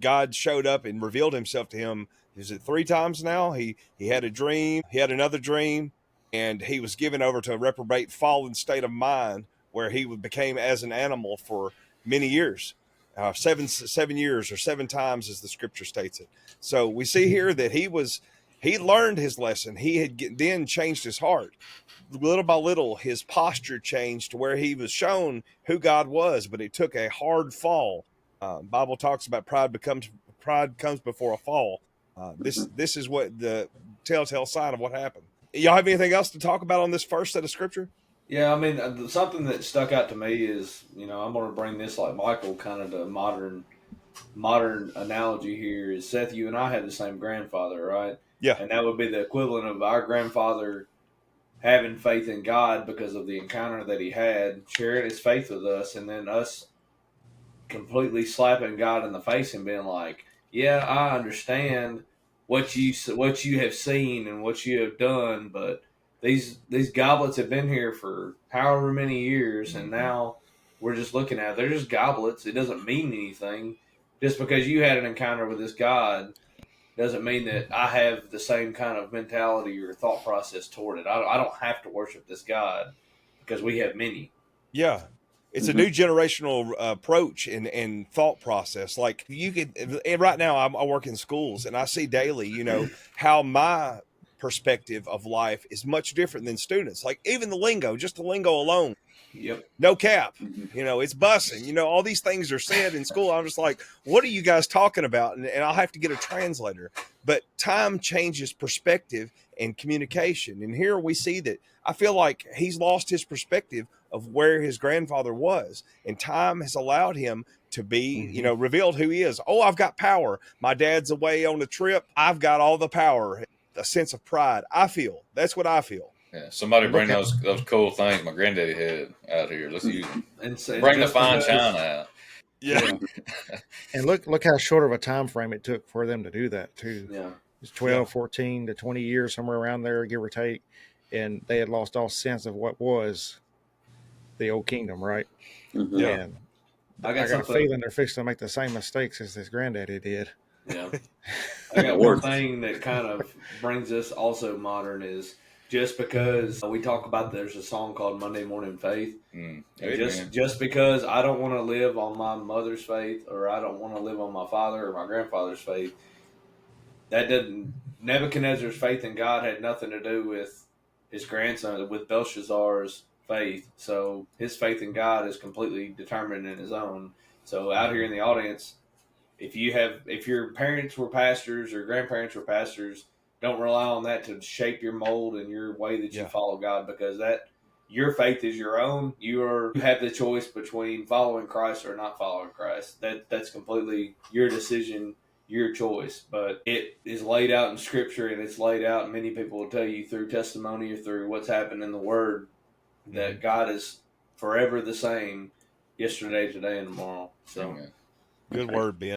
God showed up and revealed himself to him. Is it 3 times now? He had a dream. He had another dream, and he was given over to a reprobate, fallen state of mind, where he became as an animal for many years, 7 years or 7 times, as the scripture states it. So we see here that he learned his lesson. He had then changed his heart. Little by little, his posture changed to where he was shown who God was, but it took a hard fall. Bible talks about pride comes before a fall. This is what the telltale sign of what happened. Y'all have anything else to talk about on this first set of scripture? Yeah, I mean, something that stuck out to me is, I'm going to bring this like Michael, kind of the modern analogy here is, Seth, you and I had the same grandfather, right? Yeah. And that would be the equivalent of our grandfather having faith in God because of the encounter that he had, sharing his faith with us, and then us completely slapping God in the face and being like, "Yeah, I understand what you have seen and what you have done, but these goblets have been here for however many years, and now we're just looking at it. They're just goblets. It doesn't mean anything. Just because you had an encounter with this God doesn't mean that I have the same kind of mentality or thought process toward it. I don't have to worship this God because we have many." Yeah. It's a new generational approach and thought process. Like you could, right now I work in schools and I see daily, how my perspective of life is much different than students. Like even the lingo, just the lingo alone, Yep. no cap, it's bussing, all these things are said in school. I'm just like, what are you guys talking about? And I'll have to get a translator. But time changes perspective and communication. And here we see that I feel like he's lost his perspective of where his grandfather was. And time has allowed him to be, revealed who he is. Oh, I've got power. My dad's away on a trip. I've got all the power, a sense of pride. That's what I feel. Yeah, somebody bring those cool things my granddaddy had out here. Let's use them. And bring the fine china out. Yeah. And look how short of a time frame it took for them to do that too. Yeah. It's 12, 14 to 20 years, somewhere around there, give or take. And they had lost all sense of what was the old kingdom, right? Yeah. And I got a feeling they're fixing to make the same mistakes as his granddaddy did. Yeah. I got one thing that kind of brings us also modern is, just because we talk about, there's a song called Monday Morning Faith. Just because I don't want to live on my mother's faith, or I don't want to live on my father or my grandfather's faith, Nebuchadnezzar's faith in God had nothing to do with his grandson, with Belshazzar's faith. So his faith in God is completely determined in his own. So out here in the audience, if your parents were pastors or grandparents were pastors, don't rely on that to shape your mold and your way that you follow God, because your faith is your own. You have the choice between following Christ or not following Christ. That's completely your decision, your choice. But it is laid out in Scripture, and it's laid out, and many people will tell you through testimony or through what's happened in the Word, that God is forever the same, yesterday, today, and tomorrow. So, good word, Ben.